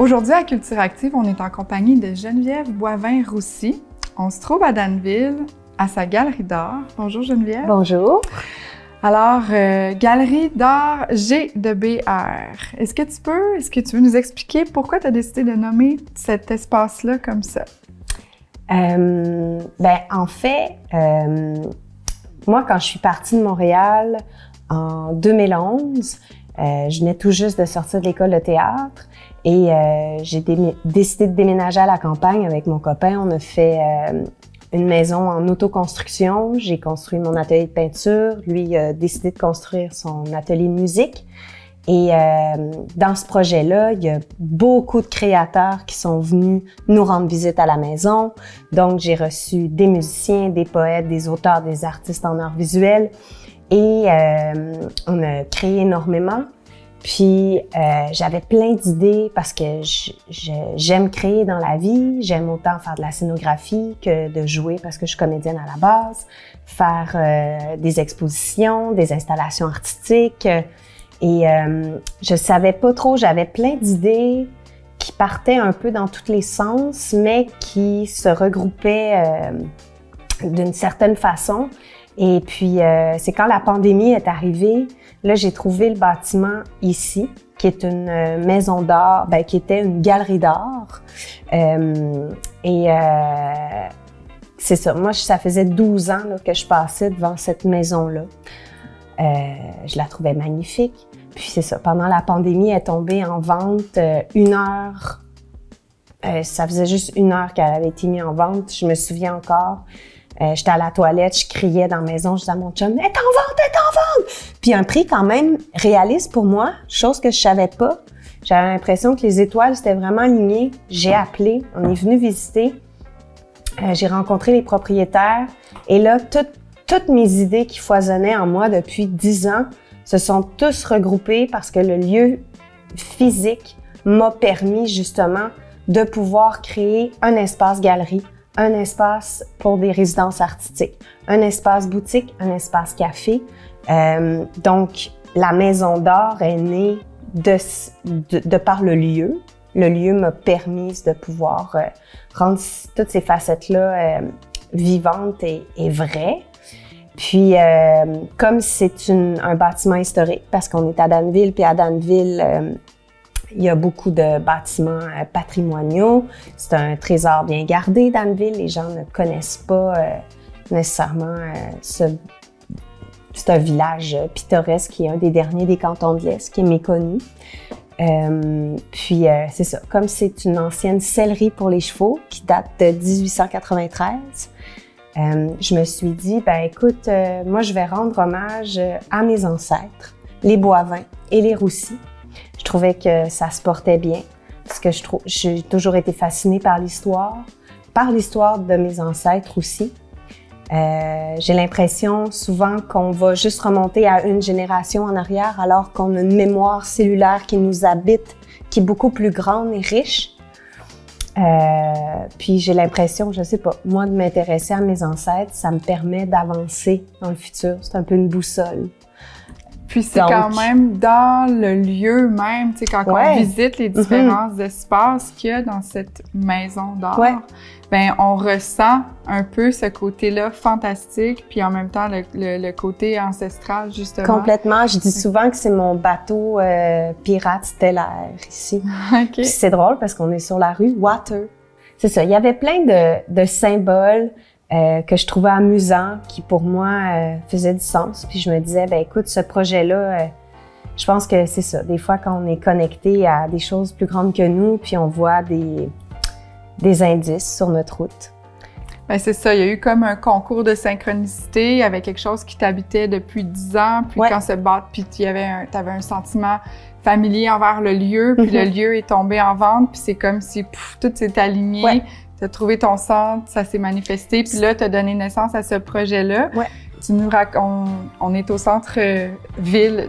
Aujourd'hui, à Culture Active, on est en compagnie de Geneviève Boivin-Roussy. On se trouve à Danville, à sa galerie d'art. Bonjour Geneviève. Bonjour. Alors, galerie d'art G de BR. Est-ce que tu veux nous expliquer pourquoi tu as décidé de nommer cet espace-là comme ça? Moi, quand je suis partie de Montréal en 2011, je venais tout juste de sortir de l'école de théâtre et j'ai décidé de déménager à la campagne avec mon copain. On a fait une maison en autoconstruction. J'ai construit mon atelier de peinture. Lui a décidé de construire son atelier de musique. Et dans ce projet-là, il y a beaucoup de créateurs qui sont venus nous rendre visite à la maison. Donc, j'ai reçu des musiciens, des poètes, des auteurs, des artistes en arts visuels. Et on a créé énormément. Puis, j'avais plein d'idées parce que j'aime créer dans la vie. J'aime autant faire de la scénographie que de jouer parce que je suis comédienne à la base. Faire des expositions, des installations artistiques. Et je savais pas trop, j'avais plein d'idées qui partaient un peu dans tous les sens, mais qui se regroupaient d'une certaine façon. Et puis, c'est quand la pandémie est arrivée, là, j'ai trouvé le bâtiment ici, qui est une maison d'art, qui était une galerie d'art. C'est ça, moi, ça faisait 12 ans là, que je passais devant cette maison-là. Je la trouvais magnifique. Puis c'est ça, pendant la pandémie, elle est tombée en vente 1 heure. Ça faisait juste 1 heure qu'elle avait été mise en vente. Je me souviens encore. J'étais à la toilette, je criais dans la maison, je disais à mon chum, « Elle est en vente, elle est en vente! » Puis un prix quand même réaliste pour moi, chose que je savais pas. J'avais l'impression que les étoiles s'étaient vraiment alignées. J'ai appelé, on est venu visiter. J'ai rencontré les propriétaires. Et là, toutes mes idées qui foisonnaient en moi depuis 10 ans se sont tous regroupées parce que le lieu physique m'a permis justement de pouvoir créer un espace galerie, un espace pour des résidences artistiques, un espace boutique, un espace café. Donc, la maison d'art est née de par le lieu. Le lieu m'a permis de pouvoir rendre toutes ces facettes-là vivantes et vraies. Puis, comme c'est un bâtiment historique, parce qu'on est à Danville, puis à Danville, il y a beaucoup de bâtiments patrimoniaux. C'est un trésor bien gardé, Danville. Les gens ne connaissent pas nécessairement c'est un village pittoresque qui est un des derniers des cantons de l'Est, qui est méconnu. Puis, c'est ça. Comme c'est une ancienne sellerie pour les chevaux qui date de 1893, je me suis dit, écoute, moi, je vais rendre hommage à mes ancêtres, les Boivin et les Roussy. Je trouvais que ça se portait bien, parce que j'ai toujours été fascinée par l'histoire de mes ancêtres aussi. J'ai l'impression souvent qu'on va juste remonter à une génération en arrière, alors qu'on a une mémoire cellulaire qui nous habite, qui est beaucoup plus grande et riche. Puis j'ai l'impression, je sais pas, moi de m'intéresser à mes ancêtres, ça me permet d'avancer dans le futur. C'est un peu une boussole. Puis c'est quand même dans le lieu même, tu sais, quand on visite les différents espaces qu'il y a dans cette maison d'art, on ressent un peu ce côté-là fantastique, puis en même temps le côté ancestral, justement. Complètement. Je dis souvent que c'est mon bateau pirate stellaire ici. Okay. C'est drôle parce qu'on est sur la rue Water. C'est ça. Il y avait plein de symboles que je trouvais amusants, qui pour moi faisaient du sens. Puis je me disais, écoute, ce projet-là, je pense que c'est ça. Des fois, quand on est connecté à des choses plus grandes que nous, puis on voit des indices sur notre route. C'est ça, il y a eu comme un concours de synchronicité avec quelque chose qui t'habitait depuis 10 ans, puis quand puis t'avais un sentiment familier envers le lieu, puis le lieu est tombé en vente, puis c'est comme si tout s'est aligné, t'as trouvé ton centre, ça s'est manifesté, puis là, t'as donné naissance à ce projet-là. Tu nous racontes, on est au centre-ville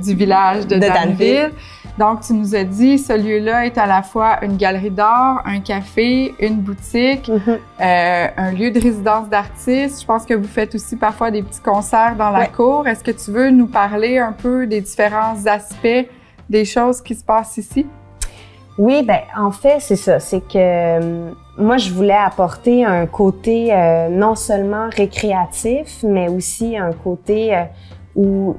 du village de Danville. Donc, tu nous as dit, ce lieu-là est à la fois une galerie d'art, un café, une boutique, un lieu de résidence d'artistes. Je pense que vous faites aussi parfois des petits concerts dans la cour. Est-ce que tu veux nous parler un peu des différents aspects des choses qui se passent ici? Oui, ben en fait, c'est ça. C'est que moi, je voulais apporter un côté non seulement récréatif, mais aussi un côté où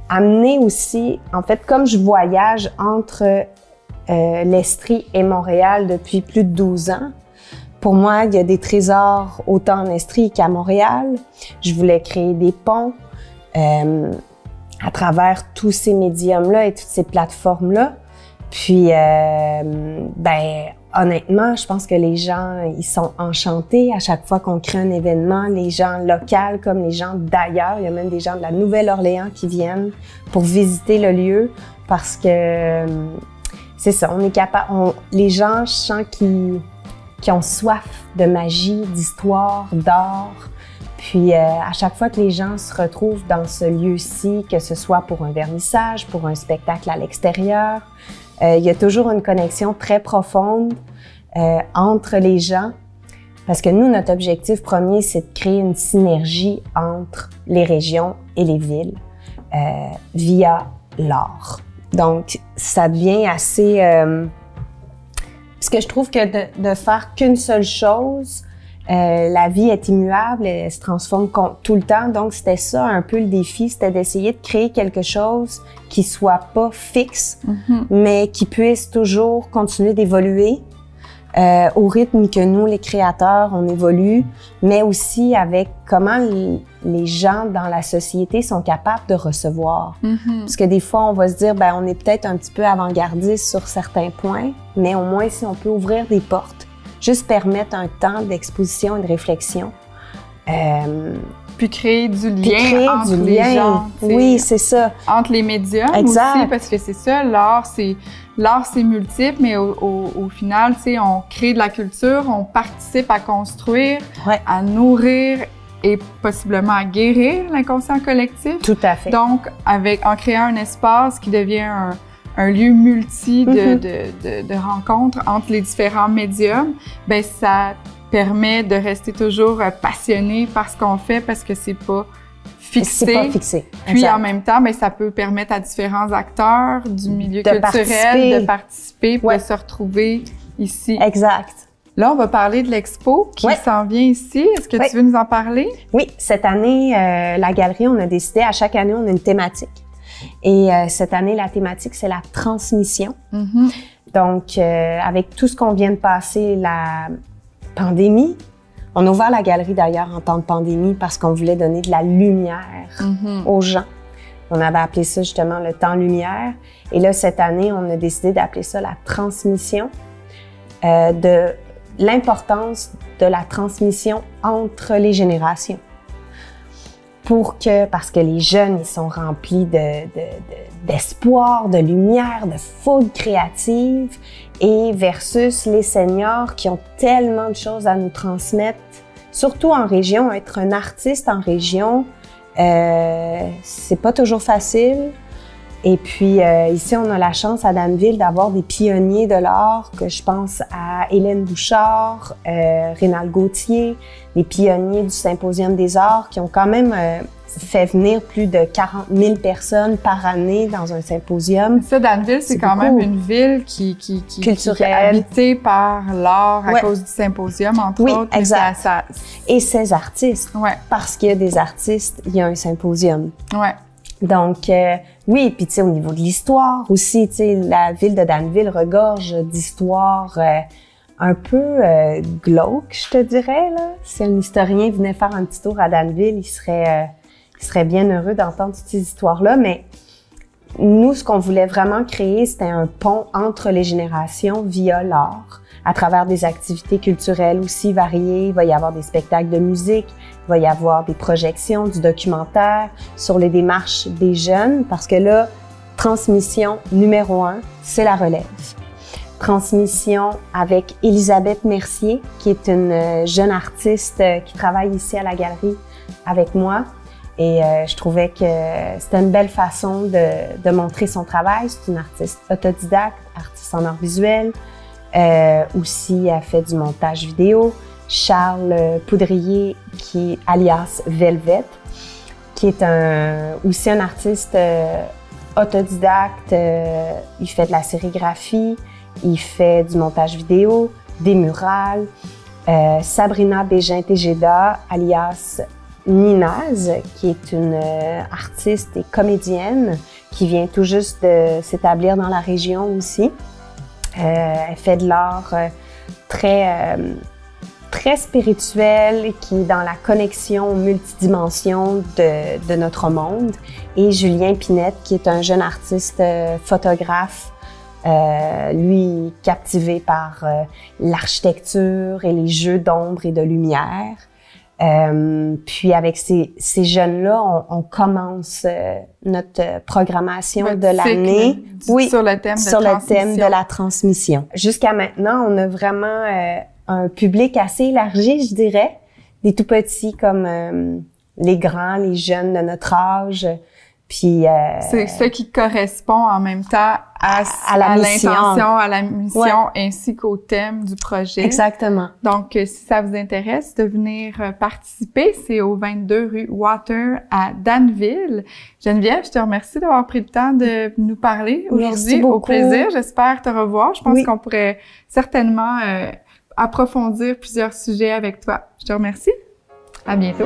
amener aussi, en fait, comme je voyage entre l'Estrie et Montréal depuis plus de 12 ans, pour moi, il y a des trésors autant en Estrie qu'à Montréal. Je voulais créer des ponts à travers tous ces médiums-là et toutes ces plateformes-là. Puis, ben, honnêtement, je pense que les gens, ils sont enchantés à chaque fois qu'on crée un événement. Les gens locaux comme les gens d'ailleurs, il y a même des gens de la Nouvelle-Orléans qui viennent pour visiter le lieu parce que c'est ça, on est capable. Les gens, je sens qu'ils ont soif de magie, d'histoire, d'art. Puis à chaque fois que les gens se retrouvent dans ce lieu-ci, que ce soit pour un vernissage, pour un spectacle à l'extérieur, il y a toujours une connexion très profonde entre les gens. Parce que nous, notre objectif premier, c'est de créer une synergie entre les régions et les villes via l'art. Donc, ça devient assez... parce que je trouve que de faire qu'une seule chose, la vie est immuable, elle se transforme tout le temps. Donc, c'était ça un peu le défi, c'était d'essayer de créer quelque chose qui soit pas fixe, mais qui puisse toujours continuer d'évoluer au rythme que nous, les créateurs, on évolue, mais aussi avec comment les gens dans la société sont capables de recevoir. Parce que des fois, on va se dire, ben, on est peut-être un petit peu avant-gardiste sur certains points, mais au moins, si on peut ouvrir des portes, juste permettre un temps d'exposition et de réflexion. Puis créer du lien entre les gens. Oui, c'est ça. Entre les médiums aussi, parce que c'est ça, l'art, c'est multiple, mais au final, tu sais, on crée de la culture, on participe à construire, à nourrir et possiblement à guérir l'inconscient collectif. Tout à fait. Donc, en créant un espace qui devient un lieu multi de rencontres entre les différents médiums, ben ça permet de rester toujours passionné par ce qu'on fait parce que c'est pas fixé. C'est pas fixé. Puis exact. en même temps, ben ça peut permettre à différents acteurs du milieu culturel de participer pour se retrouver ici. Exact. Là, on va parler de l'expo qui s'en vient ici. Est-ce que tu veux nous en parler? Oui, cette année, la galerie, on a décidé, à chaque année, on a une thématique. Et cette année, la thématique, c'est la transmission. Donc, avec tout ce qu'on vient de passer, la pandémie, on a ouvert la galerie d'ailleurs en temps de pandémie parce qu'on voulait donner de la lumière aux gens. On avait appelé ça justement le temps lumière. Et là, cette année, on a décidé d'appeler ça la transmission, de l'importance de la transmission entre les générations. Parce que les jeunes, ils sont remplis d'espoir, de lumière, de fougue créative, et versus les seniors qui ont tellement de choses à nous transmettre, surtout en région. Être un artiste en région, c'est pas toujours facile. Et puis ici, on a la chance à Danville d'avoir des pionniers de l'art, que je pense à Hélène Bouchard, Rénal Gauthier, les pionniers du Symposium des arts qui ont quand même fait venir plus de 40 000 personnes par année dans un symposium. Ça, Danville, c'est quand même une ville qui est habitée par l'art à cause du Symposium, entre autres. Oui, exact. Et ses artistes. Parce qu'il y a des artistes, il y a un Symposium. Donc, oui, puis tu sais, au niveau de l'histoire aussi, tu sais, la ville de Danville regorge d'histoires un peu glauques, je te dirais, là. Si un historien venait faire un petit tour à Danville, il serait bien heureux d'entendre toutes ces histoires-là. Mais nous, ce qu'on voulait vraiment créer, c'était un pont entre les générations via l'art, à travers des activités culturelles aussi variées. Il va y avoir des spectacles de musique, il va y avoir des projections, du documentaire sur les démarches des jeunes, parce que là, transmission numéro 1, c'est la relève. Transmission avec Elisabeth Mercier, qui est une jeune artiste qui travaille ici à la galerie avec moi. Et je trouvais que c'était une belle façon de montrer son travail. C'est une artiste autodidacte, artiste en art visuel. Aussi, elle fait du montage vidéo. Charles Poudrier, alias Velvet, qui est aussi un artiste autodidacte. Il fait de la sérigraphie Il fait du montage vidéo, des murales. Sabrina Bégin-Tejeda, alias Ninaz, qui est une artiste et comédienne qui vient tout juste de s'établir dans la région aussi. Elle fait de l'art très spirituel, qui est dans la connexion multidimension de notre monde. Et Julien Pinette, qui est un jeune artiste photographe, lui captivé par l'architecture et les jeux d'ombre et de lumière. Puis avec ces jeunes-là, on commence notre programmation de l'année. Oui, sur le thème de la transmission. Jusqu'à maintenant, on a vraiment un public assez élargi, je dirais. Des tout petits comme les grands, les jeunes de notre âge. Puis c'est ce qui correspond en même temps à l'intention, à la mission, ainsi qu'au thème du projet. Exactement. Donc, si ça vous intéresse de venir participer, c'est au 22 rue Water à Danville. Geneviève, je te remercie d'avoir pris le temps de nous parler aujourd'hui. Au plaisir. J'espère te revoir. Je pense qu'on pourrait certainement approfondir plusieurs sujets avec toi. Je te remercie. À bientôt.